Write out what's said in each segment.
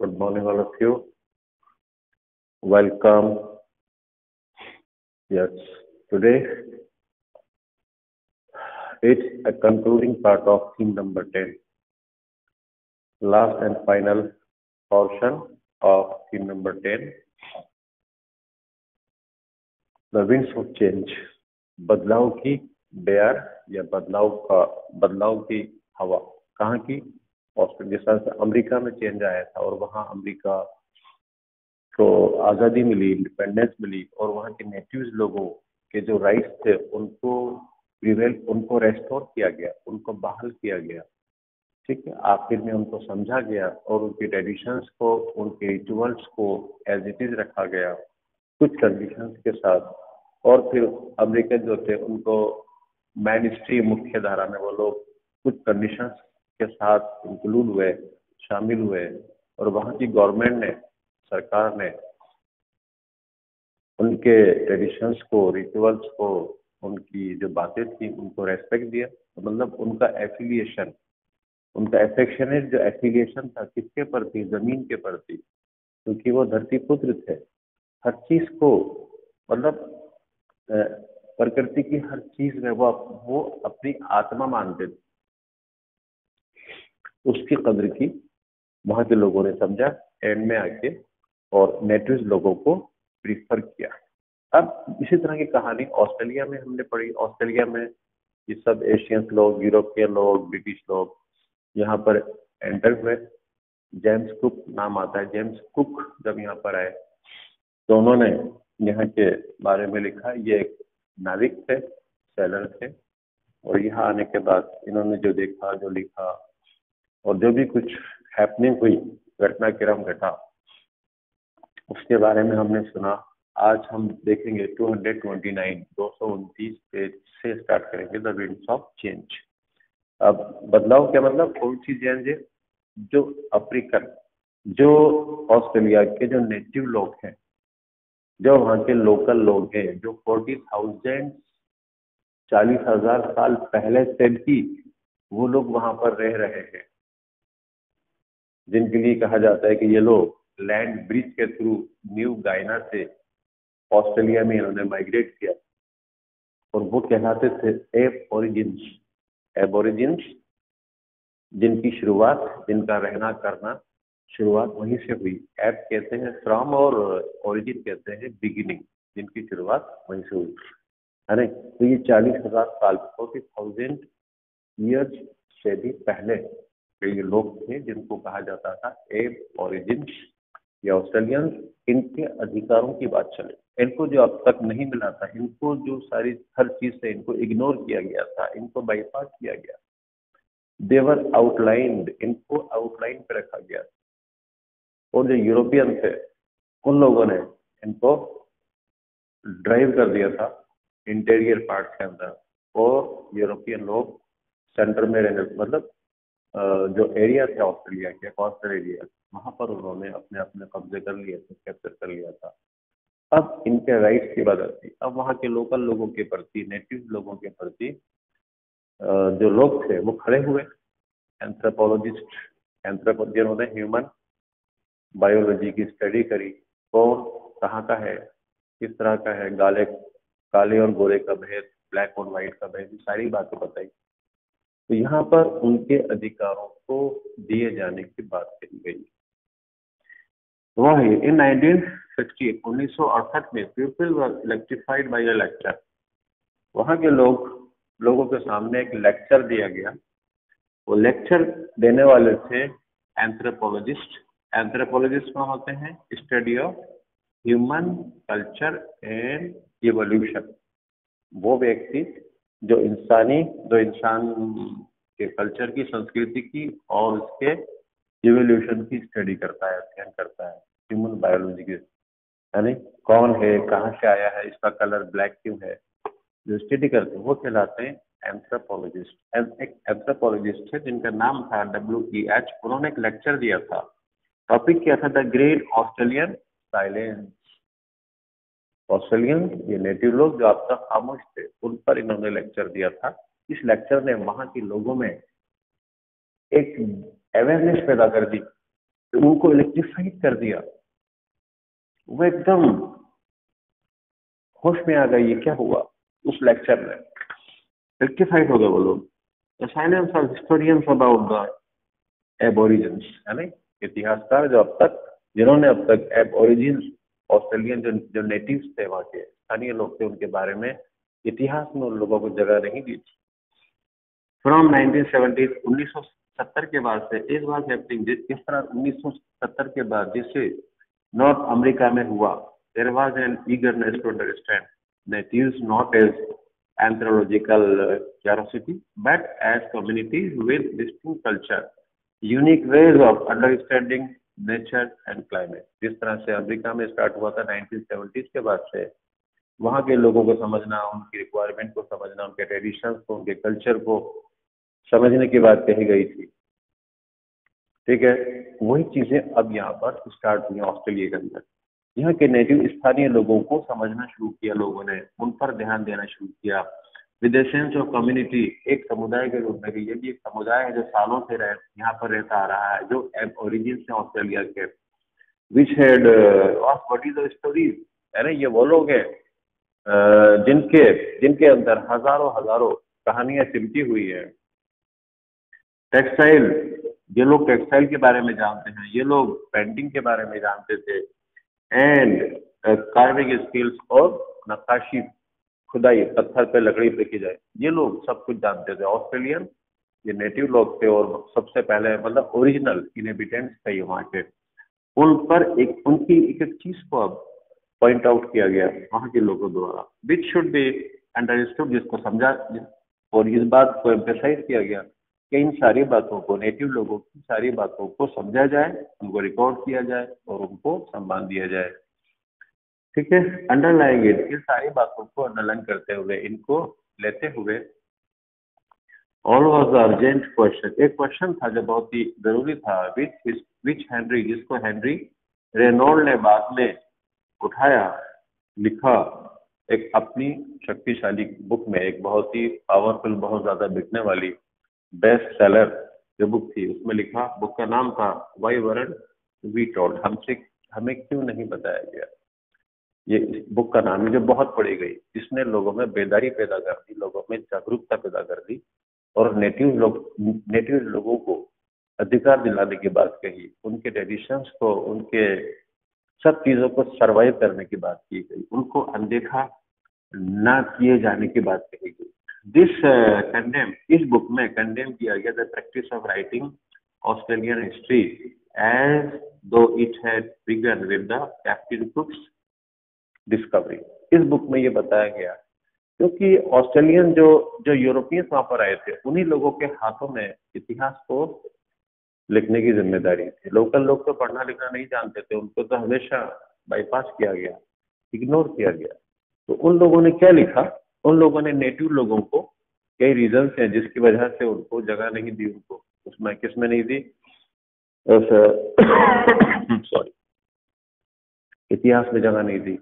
Good morning, all of you. Welcome. Yes, today it's a concluding part of theme number 10, last and final portion of theme number 10, the winds of change. बदलाव की bear या बदलाव की हवा कहाँ की? Australia, जिस तरह से अमेरिका में चेंज आया था और वहाँ अमेरिका को आज़ादी मिली, इंडिपेंडेंस मिली और वहाँ के नेटिव्स लोगों के जो राइट्स थे उनको रेस्टोर किया गया, उनको बहाल किया गया। ठीक है, आखिर में उनको समझा गया और उनकी ट्रेडिशंस को, उनके रिचुअल्स को एज इट इज रखा गया कुछ कंडीशंस के साथ। और फिर अमेरिकन जो थे उनको मेन स्ट्रीम मुख्य धारा में वो लोग कुछ कंडीशंस के साथ इंक्लूड हुए, शामिल हुए और वहाँ की गवर्नमेंट ने, सरकार ने उनके ट्रेडिशंस को, रिचुअल्स को, उनकी जो बातें थी उनको रेस्पेक्ट दिया। मतलब उनका एफिलिएशन, उनका एफेक्शनेट जो एफिलिएशन था किसके प्रति? जमीन के प्रति, क्योंकि वो धरती पुत्र थे। हर चीज को, मतलब प्रकृति की हर चीज में वो अपनी आत्मा मानते थे। उसकी कद्र की वहां के लोगों ने समझा एंड में आके और नेटिव्स लोगों को प्रीफर किया। अब इसी तरह की कहानी ऑस्ट्रेलिया में हमने पढ़ी। ऑस्ट्रेलिया में ये सब एशियंस लोग, यूरोपियन लोग, ब्रिटिश लोग यहाँ पर एंटर हुए। जेम्स कुक नाम आता है। जेम्स कुक जब यहाँ पर आए तो उन्होंने यहाँ के बारे में लिखा। ये एक नाविक थे, सैलर थे, और यहाँ आने के बाद इन्होंने जो देखा, जो लिखा और जो भी कुछ हैपनिंग हुई, घटनाक्रम घटा, उसके बारे में हमने सुना। आज हम देखेंगे 229 पेज से स्टार्ट करेंगे, द विंड्स ऑफ चेंज। अब बदलाव क्या मतलब? कौन सी चेंज है? जो अफ्रीकन, जो ऑस्ट्रेलिया के जो नेटिव लोग हैं, जो वहाँ के लोकल लोग हैं, जो 40,000 साल पहले से भी वो लोग वहां पर रह रहे हैं, जिनके लिए कहा जाता है कि ये लोग लैंड ब्रिज के थ्रू न्यू गायना से ऑस्ट्रेलिया में इन्होंने माइग्रेट किया और वो कहलाते थे एबोरिजिन्स, जिनकी शुरुआत, जिनका रहना करना शुरुआत वहीं से हुई। एब कहते हैं फ्रॉम और ओरिजिन कहते हैं बिगिनिंग, जिनकी शुरुआत वहीं से हुई, है ना। तो ये 40,000 साल, 40,000 ईयर्स से भी पहले के ये लोग थे जिनको कहा जाता था एब ओरिजिन्स या ऑस्ट्रेलियंस। इनके अधिकारों की बात चले, इनको जो अब तक नहीं मिला था, इनको जो सारी हर चीज से इनको इग्नोर किया गया था, इनको बाईपास किया गया। देवर आउटलाइंड, इनको आउटलाइन पे रखा गया। और जो यूरोपियन थे उन लोगों ने इनको ड्राइव कर दिया था इंटीरियर पार्ट के अंदर, और यूरोपियन लोग सेंटर में रहने, मतलब जो एरिया थे ऑस्ट्रेलिया के, कोस्टल एरिया, वहां पर उन्होंने अपने अपने कब्जे कर लिए थे, कैप्चर कर लिया था। अब इनके राइट्स की बात आती। अब वहाँ के लोकल लोगों के प्रति, नेटिव लोगों के प्रति जो लोग थे वो खड़े हुए। एंथ्रोपोलॉजिस्ट, जिन्होंने ह्यूमन बायोलॉजी की स्टडी करी, कौन कहाँ का है, किस तरह का है, काले और गोरे का भेद, ब्लैक और व्हाइट का भेद, सारी बातें बताई। तो यहाँ पर उनके अधिकारों को दिए जाने की बात कही गई। वह इन 1968 में people were electrified by a lecture. वहाँ के लोगों के सामने एक लेक्चर दिया गया। वो लेक्चर देने वाले थे एंथ्रोपोलॉजिस्ट। एंथ्रोपोलॉजिस्ट कौन होते हैं? Study of human culture and evolution. वो व्यक्ति जो इंसान के कल्चर की, संस्कृति की और उसके इवोल्यूशन की स्टडी करता है, अध्ययन करता है, ह्यूमन बायोलॉजी की, यानी कौन है, कहाँ से आया है, इसका कलर ब्लैक क्यों है, जो स्टडी करते हैं वो कहलाते हैं एंथ्रोपोलॉजिस्ट। एक एंथ्रोपोलॉजिस्ट है जिनका नाम था WEH। उन्होंने एक लेक्चर दिया था। टॉपिक क्या था? The great Australian silence. Australian, ये नेटिव लोग जो अब तक खामोश थे, उन पर इन्होंने लेक्चर दिया था। इस लेक्चर ने वहां के लोगों में एक अवेयरनेस पैदा कर दी तो उनको इलेक्ट्रीफाइड कर दिया। वो एकदम होश में आ गई, ये क्या हुआ उस लेक्चर में, इलेक्ट्रीफाइड हो गए वो लोग। The silence of historians about the Aborigines, है ना, इतिहासकार जो अब तक, जिन्होंने अब तक एबोरिजिन्स, ऑस्ट्रेलियन जो नेटिव्स थे, वहाँ के स्थानीय लोग थे, उनके बारे में इतिहास में उन लोगों को जगह नहीं दी थी। फ्रॉम 1970, 1970 के बाद से इस बार हैपनिंग, जिस तरह 1970 के बाद जिससे नॉर्थ अमेरिका में हुआ, there was an eagerness to understand natives not as anthropological curiosity but as communities with distinct culture, unique ways of understanding nature and climate। जिस तरह से अमेरिका में स्टार्ट हुआ था 1970s के बाद से, वहाँ के लोगों को समझना, उनकी रिक्वायरमेंट को समझना, उनके ट्रेडिशंस को, उनके कल्चर को समझने की बात कही गई थी। ठीक है, वही चीजें अब यहाँ पर स्टार्ट हुई ऑस्ट्रेलिया के अंदर। यहाँ के नेटिव स्थानीय लोगों को समझना शुरू किया लोगों ने, उन पर ध्यान देना शुरू किया। With the sense of community, एक समुदाय के रूप में, ये भी एक समुदाय है जो सालों से यहाँ पर रहता आ रहा है, जो ओरिजिन से ऑस्ट्रेलिया के, which had what is the stories, है ना, ये वो लोग हैं जिनके अंदर हजारों कहानियां सिमटी हुई है। टेक्सटाइल, ये लोग टेक्सटाइल के बारे में जानते हैं, ये लोग पेंटिंग के बारे में जानते थे, एंड कार्विंग स्किल्स, और नक्काशी, खुदाई, पत्थर पे लकड़ी पे की जाए, ये लोग सब कुछ जानते थे। ऑस्ट्रेलियन ये नेटिव लोग थे, और सबसे पहले मतलब ओरिजिनल इनहेबिटेंट्स थे वहाँ के। उन पर उनकी एक चीज को अब पॉइंट आउट किया गया वहाँ के लोगों द्वारा, विच शुड बी अंडरस्टूड, जिसको समझा, और इस बात को एम्फेसाइज किया गया कि इन सारी बातों को, नेटिव लोगों की सारी बातों को समझा जाए, उनको रिकॉर्ड किया जाए और उनको सम्मान दिया जाए। ठीक है, अंडरलाइंग इट, इन सारी बातों को अंडरलाइन करते हुए, इनको लेते हुए, ऑल वॉज अर्जेंट क्वेश्चन, एक क्वेश्चन था जो बहुत ही जरूरी था, विच हेनरी, जिसको हेनरी रेनॉल्ड ने बाद में उठाया, लिखा एक अपनी शक्तिशाली बुक में, एक बहुत ही पावरफुल, बहुत ज्यादा बिकने वाली बेस्ट सेलर जो बुक थी, उसमें लिखा, बुक का नाम था वाई वरंट वी टोल्ड, हमें क्यों नहीं बताया गया। ये बुक का नाम है, जो बहुत पढ़ी गई, जिसने लोगों में बेदारी पैदा कर दी, लोगों में जागरूकता पैदा कर दी, और नेटिव लोगों को अधिकार दिलाने की बात कही, उनके ट्रेडिशंस को, उनके सब चीजों को सरवाइव करने की बात की गई, उनको अनदेखा ना किए जाने की बात कही गई। दिस कंडेम, इस बुक में कंडेम किया गया the practice of writing Australian history as though it had begun with the Captain Cook's discovery. इस बुक में ये बताया गया क्योंकि ऑस्ट्रेलियन जो यूरोपियंस वहां पर आए थे, उन्हीं लोगों के हाथों में इतिहास को लिखने की जिम्मेदारी थी। लोकल लोग तो पढ़ना लिखना नहीं जानते थे, उनको तो हमेशा बाईपास किया गया, इग्नोर किया गया। तो उन लोगों ने क्या लिखा, उन लोगों ने नेटिव लोगों को, कई रीजंस हैं जिसकी वजह से उनको जगह नहीं दी, उनको उसमें किसमें नहीं दी, सॉरी, इतिहास में जगह नहीं दी।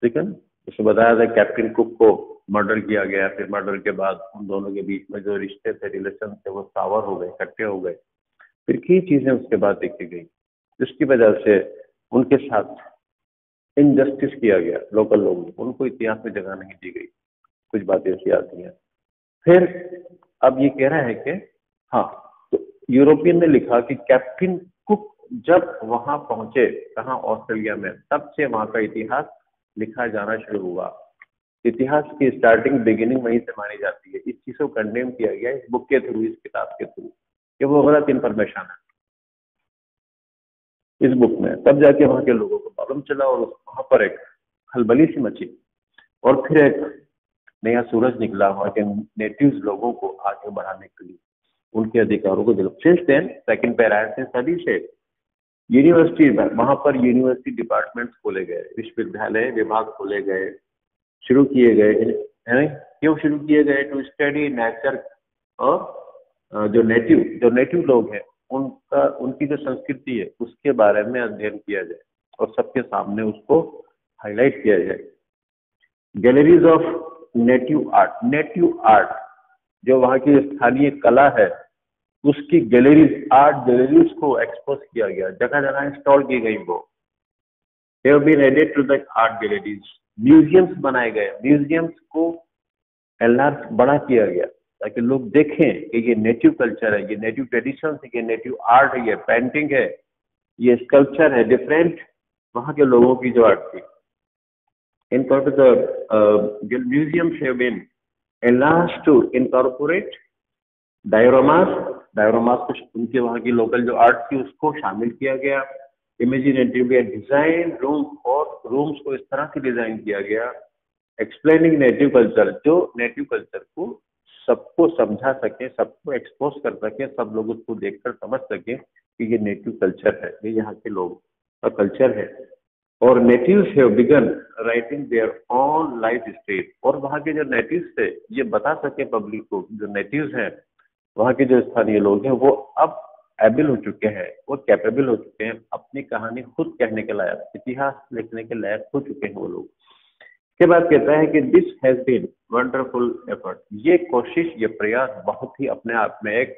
ठीक है, उसमें बताया था कैप्टन कुक को मर्डर किया गया, फिर मर्डर के बाद उन दोनों के बीच में जो रिश्ते थे, रिलेशन थे, वो सावर हो गए, इकट्ठे हो गए। फिर कई चीजें उसके बाद देखी गई जिसकी वजह से उनके साथ इनजस्टिस किया गया, लोकल लोगों को, उनको इतिहास में जगह नहीं दी गई। कुछ बातें ऐसी आती हैं। फिर अब ये कह रहा है कि हाँ, तो यूरोपियन ने लिखा कि कैप्टन कुक जब वहां पहुंचे, कहाँ, ऑस्ट्रेलिया में, तब से वहां का इतिहास लिखा जाना शुरू हुआ। इतिहास की स्टार्टिंग, बिगिनिंग वहीं से मानी जाती है। इस चीज को कंडेम किया गया इस बुक के थ्रू, इस किताब के थ्रू, कि वो गलत इंफॉर्मेशन है इस बुक में। तब जाके वहां के लोगों को मालूम चला और वहां पर एक खलबली सी मची, और फिर एक नया सूरज निकला वहां के नेटिव्स लोगों को आगे बढ़ाने के लिए, उनके अधिकारों को दिला। सिंस देन, सेकंड पैरा है, सदी से यूनिवर्सिटी, वहां पर यूनिवर्सिटी डिपार्टमेंट्स खोले गए, विश्वविद्यालय विभाग खोले गए, शुरू किए गए, है क्यों शुरू किए गए, टू स्टडी नेचर, और जो नेटिव लोग हैं उनकी जो संस्कृति है उसके बारे में अध्ययन किया जाए और सबके सामने उसको हाईलाइट किया जाए। गैलरीज ऑफ नेटिव आर्ट जो वहाँ की स्थानीय कला है उसकी गैलरीज, आर्ट गैलरीज को एक्सपोज किया गया, जगह जगह इंस्टॉल की गई वो। They have been added to the art galleries. Museums बनाए गए, म्यूजियम्स को एनलार्ज बड़ा किया गया ताकि लोग देखें कि ये नेटिव कल्चर है, ये नेटिव ट्रेडिशन है, ये नेटिव आर्ट है, ये पेंटिंग है, ये स्कल्पचर है, डिफरेंट वहाँ के लोगों की जो आर्ट थी। In fact, the museums have been enlarged to incorporate dioramas को उनके वहाँ की लोकल जो आर्ट थी उसको शामिल किया गया। इमेजिनेटिवली डिजाइन रूम्स को इस तरह से डिजाइन किया गया, एक्सप्लेनिंग नेटिव कल्चर, जो नेटिव कल्चर को सबको समझा सके, सबको एक्सपोज कर सके, सब लोग उसको देखकर समझ सके कि ये नेटिव कल्चर है, ये यहाँ के लोग का कल्चर है। और natives have begun writing their own life state, और वहाँ के जो नेटिव्स थे ये बता सके पब्लिक को, जो नेटिव्स हैं वहाँ के जो स्थानीय लोग हैं वो अब एबल हो चुके हैं, वो कैपेबल हो चुके हैं, अपनी कहानी खुद कहने के लायक, इतिहास लिखने के लायक हो चुके हैं वो लोग। के बाद कहता है कि this has been wonderful effort, ये कोशिश, ये प्रयास बहुत ही अपने आप में एक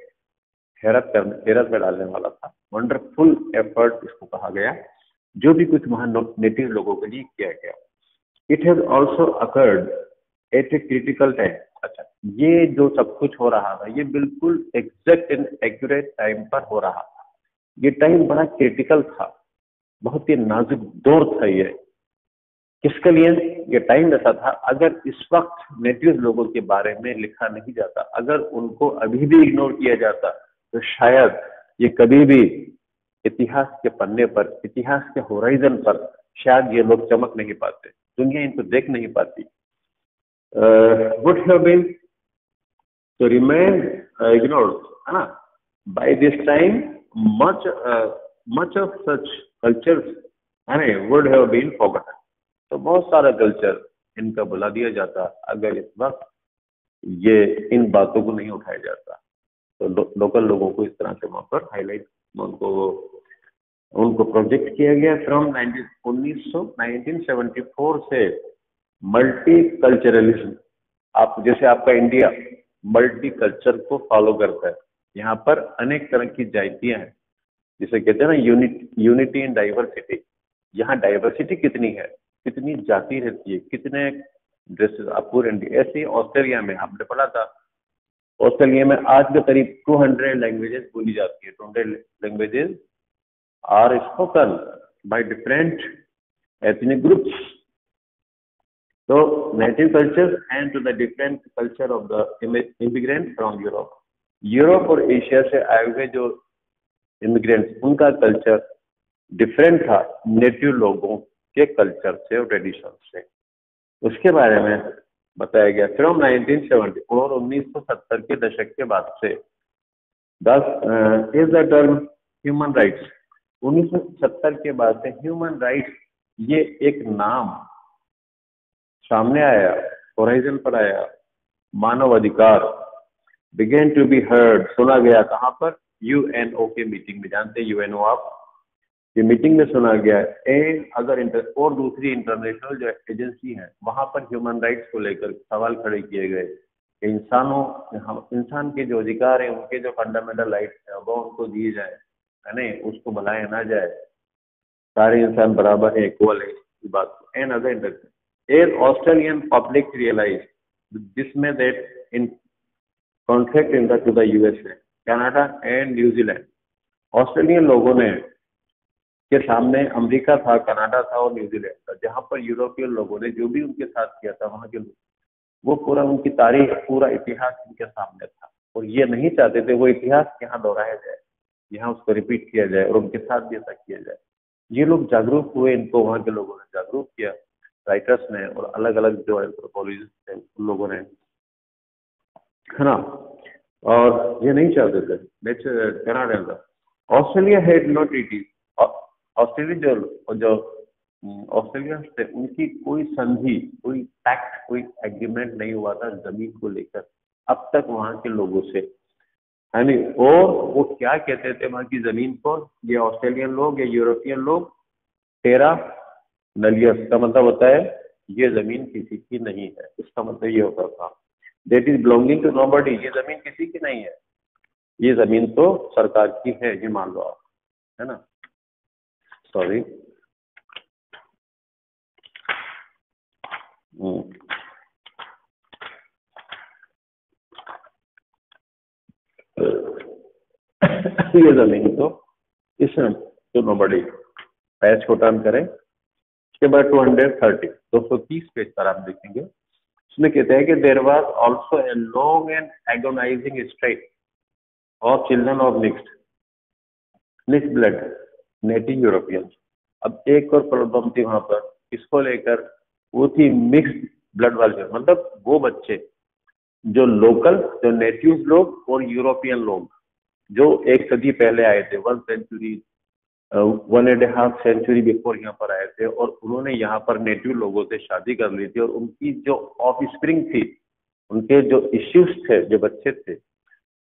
हैरत में डालने वाला था। वंडरफुल एफर्ट इसको कहा गया, जो भी कुछ वहाँ नेटिव लोगों के लिए किया गया। It has also occurred at a critical time. अच्छा, ये जो सब कुछ हो रहा था ये बिल्कुल एग्जैक्ट एंड एक्यूरेट टाइम पर हो रहा था। ये टाइम बड़ा क्रिटिकल था, बहुत ही नाजुक दौर था ये। किसके लिए ये टाइम ऐसा था? अगर इस वक्त नेटिव लोगों के बारे में लिखा नहीं जाता, अगर उनको अभी भी इग्नोर किया जाता, तो शायद ये कभी भी इतिहास के पन्ने पर, इतिहास के होराइजन पर शायद ये लोग चमक नहीं पाते, दुनिया इनको देख नहीं पाती। would have been to remain ignored, है ना? By this time, much of such cultures, है ना, would have been forgotten. तो बहुत सारा कल्चर इनका बुला दिया जाता अगर इस वक्त ये इन बातों को नहीं उठाया जाता। तो लोकल लोगों को इस तरह से वहाँ पर हाईलाइट, उनको प्रोजेक्ट किया गया। फ्रॉम 1974 से मल्टी कल्चरलिज्म, आप जैसे आपका इंडिया मल्टी कल्चर को फॉलो करता है, यहाँ पर अनेक तरह की जातियां हैं, जिसे कहते हैं ना यूनिटी इन डाइवर्सिटी। यहाँ डाइवर्सिटी कितनी है, कितनी जाति रहती है, कितने ड्रेसेस, आप पूरे इंडिया। ऐसे ही ऑस्ट्रेलिया में हमने पढ़ा था, ऑस्ट्रेलिया में आज के करीब 200 लैंग्वेजेस बोली जाती है। 200 languages are spoken by different ethnic groups. So native cultures and to the different culture of the immigrants from Europe. Europe और एशिया से आए हुए जो इमिग्रेंट्स, उनका कल्चर डिफरेंट था नेटिव लोगों के कल्चर से और ट्रेडिशन से। उसके बारे में बताया गया। फ्रॉम 1970 और 1970 के दशक के बाद से is the term human rights. 1970 के बाद से ह्यूमन राइट्स ये एक नाम सामने आया, होराइजन पर आया। मानव अधिकार बिगेन टू बी हर्ड, सुना गया। कहाँ पर? यूएनओ के मीटिंग में। जानते हैं यूएनओ आप? ये मीटिंग में सुना गया। एंड अगर और दूसरी इंटरनेशनल जो एजेंसी है वहां पर ह्यूमन राइट्स को लेकर सवाल खड़े किए गए कि इंसान के जो अधिकार है, उनके जो फंडामेंटल राइट्स है वो उनको दिए जाए, है नहीं, उसको भलाया ना जाए, सारे इंसान बराबर है, इक्वल है, इस बात को। And other As Australian public realized this may that in conflict to the USA, Canada and New Zealand, Australian लोगों ने के सामने अमेरिका था, कनाडा था और न्यूजीलैंड था, जहां पर यूरोपियन लोगों ने जो भी उनके साथ किया था, वहां के लोग वो पूरा उनकी तारीख, पूरा इतिहास उनके सामने था और ये नहीं चाहते थे वो इतिहास यहाँ दोहराया जाए, यहाँ उसको रिपीट किया जाए और उनके साथ भी ऐसा किया जाए। ये लोग जागरूक हुए, इनको वहां के लोगों ने जागरूक किया, राइटर्स ने और अलग अलग जो एंथ्रोपोलॉजिस्ट हैं उन लोगों ने, है ना। और ये नहीं चाहते थे Canada. Australia had no treaty. Australia जो ऑस्ट्रेलिया थे उनकी कोई संधि, कोई पैक्ट, कोई एग्रीमेंट नहीं हुआ था जमीन को लेकर अब तक वहां के लोगों से, है नहीं। और वो क्या कहते थे वहां की जमीन को, ये ऑस्ट्रेलियन लोग या यूरोपियन लोग, टेरा नलियस का मतलब होता है ये जमीन किसी की नहीं है। इसका मतलब ये होता था that is belonging to nobody, ये जमीन किसी की नहीं है। ये जमीन तो सरकार की है, ये मान लो आप, है ना। सॉरी, ये जमीन तो इसमें तो नोबडी पैच को टर्न करें। उसके बाद 230 पेज पर आप देखेंगे, उसमें कहते हैं कि there was also a long and agonising strike of children of mixed blood native Europeans. अब एक और प्रॉब्लम थी वहां पर, इसको लेकर, वो थी मिक्स्ड ब्लड वाले, मतलब वो बच्चे जो लोकल, जो नेटिव लोग और यूरोपियन लोग जो एक सदी पहले आए थे, 1.5 सेंचुरी बिफोर यहाँ पर आए थे, और उन्होंने यहाँ पर नेटिव लोगों से शादी कर ली थी, और उनकी जो ऑफ स्प्रिंग थी, उनके जो इश्यूज थे, जो बच्चे थे,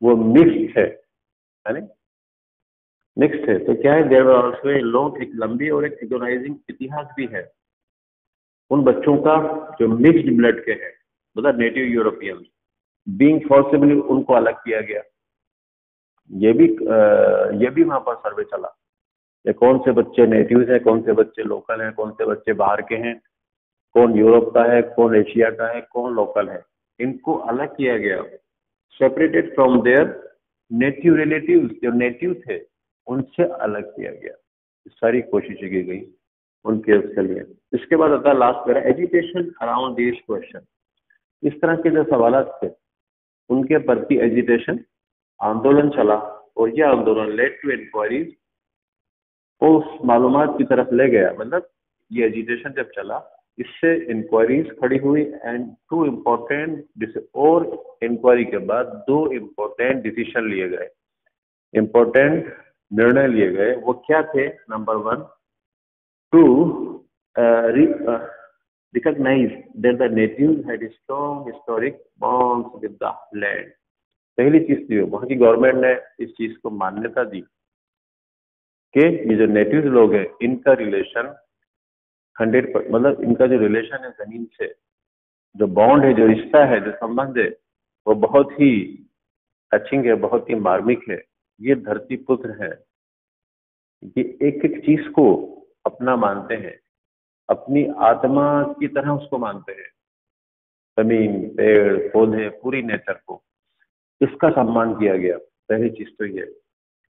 वो मिक्स थे, है ना, मिक्स थे। तो क्या है, there were also a long, एक लंबी और एक एगोनाइजिंग इतिहास भी है उन बच्चों का जो मिक्स्ड ब्लड के हैं, मतलब नेटिव यूरोपियन बीइंग फॉर्सिबली उनको अलग किया गया। ये भी वहां पर सर्वे चला, ये कौन से बच्चे नेटिव्स हैं, कौन से बच्चे लोकल हैं, कौन से बच्चे बाहर के हैं, कौन यूरोप का है, कौन एशिया का है, कौन लोकल है, इनको अलग किया गया, separated from there native relatives, जो नेटिव थे उनसे अलग किया गया। सारी कोशिशें की गई उनके उसके लिए। इसके बाद आता है लास्ट मेरा, एजुकेशन अराउंड दिस क्वेश्चन। इस तरह के जो सवाल थे उनके प्रति एजिटेशन, आंदोलन चला, और यह आंदोलन लेड टू इंक्वायरीज, उस मालूमात की तरफ ले गया, मतलब ये एजिटेशन जब चला इससे इंक्वायरीज खड़ी हुई, एंड टू इम्पोर्टेंट, और इंक्वायरी के बाद 2 इम्पोर्टेंट डिसीजन लिए गए, इम्पोर्टेंट निर्णय लिए गए। वो क्या थे? Number 1, to recognize that the natives had strong historic bonds with the land। पहली चीज थी, वहां की गवर्नमेंट ने इस चीज को मान्यता दी कि ये जो नेटिव लोग हैं इनका रिलेशन 100%, मतलब इनका जो रिलेशन है जमीन से, जो बॉन्ड है, जो रिश्ता है, जो संबंध है, वो बहुत ही टचिंग है, बहुत ही मार्मिक है। ये धरती पुत्र है, ये एक एक चीज को अपना मानते हैं, अपनी आत्मा की तरह उसको मानते हैं, जमीन, पेड़ पौधे, पूरी नेचर को, इसका सम्मान किया गया। पहली चीज तो ये,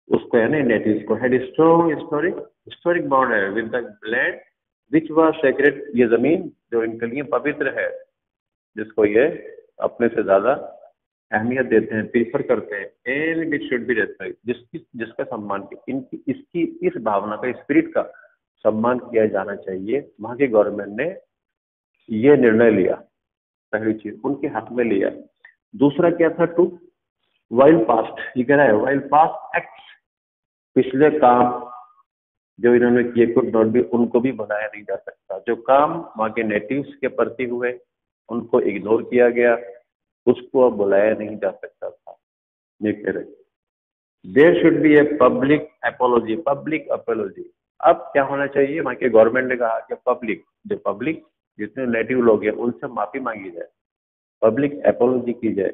उसको है ना, नेटिव्स को हैड स्ट्रॉन्ग हिस्टोरिक बॉन्ड है with the land which was sacred. ये जमीन जो इनके लिए पवित्र है, जिसको ये अपने से ज्यादा अहमियत देते हैं, प्रीफर करते हैं, and it should be respect, जिसका सम्मान, इनकी इसकी इस भावना का, स्पिरिट का सम्मान किया जाना चाहिए। वहां की गवर्नमेंट ने ये निर्णय लिया, पहली चीज उनके हक में लिया। दूसरा क्या था? टू वाइल पास्ट, ये कह रहा है वाइल पास्ट एक्ट्स, पिछले काम जो इन्होंने किए कुड नॉट बी, उनको भी बनाया नहीं जा सकता। जो काम वहां के नेटिव्स के प्रति हुए उनको इग्नोर किया गया, उसको अब बुलाया नहीं जा सकता था। ये कह रहे there should be a public apology, public apology. अब क्या होना चाहिए? वहां के गवर्नमेंट ने कहा कि पब्लिक जितने नेटिव लोग हैं उनसे माफी मांगी जाए, पब्लिक एपोलॉजी की जाए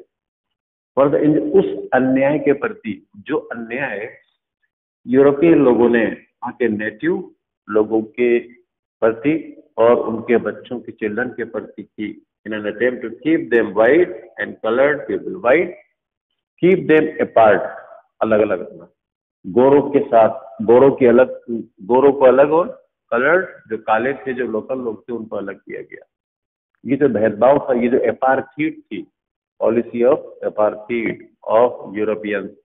फॉर द, उस अन्याय के प्रति जो अन्याय यूरोपियन लोगों ने वहां के नेटिव लोगों के प्रति और उनके बच्चों के, चिल्ड्रन के प्रति की, in an attempt to keep them white and coloured people, white, keep them apart, अलग अलग रखना, गोरों के साथ, गोरों की अलग, गोरों को अलग, और कलर्ड जो काले थे, जो लोकल लोग थे, उनको अलग किया गया। ये जो भेदभाव था, ये जो एपार्थीड थी, पॉलिसी ऑफ एपार्थीड ऑफ यूरोपियन,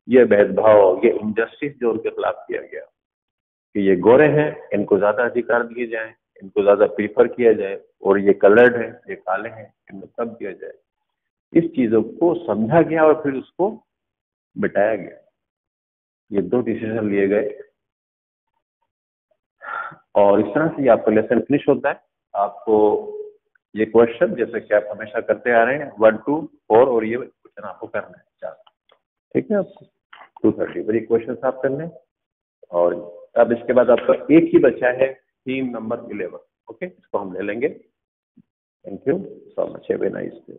ये भेदभाव, ये इनजस्टिस जो उनके खिलाफ किया गया कि ये गोरे हैं, इनको ज्यादा अधिकार दिए जाएं, इनको ज्यादा प्रीफर किया जाए, और ये कलर्ड है, ये काले हैं, इनको कम किया जाए। इस चीजों को समझा गया और फिर उसको बिठाया गया। ये 2 डिसीजन लिए गए, और इस तरह से ये आपका लेसन फिनिश होता है। आपको ये क्वेश्चन, जैसे कि आप हमेशा करते आ रहे हैं, 1 to 4, और ये क्वेश्चन आपको करना है 4, ठीक है। आपको 230 बड़ी क्वेश्चन आप कर लें, और अब इसके बाद आपका एक ही बचा है, थीम नंबर 11। ओके, इसको हम ले लेंगे। Thank you so much, have a nice day.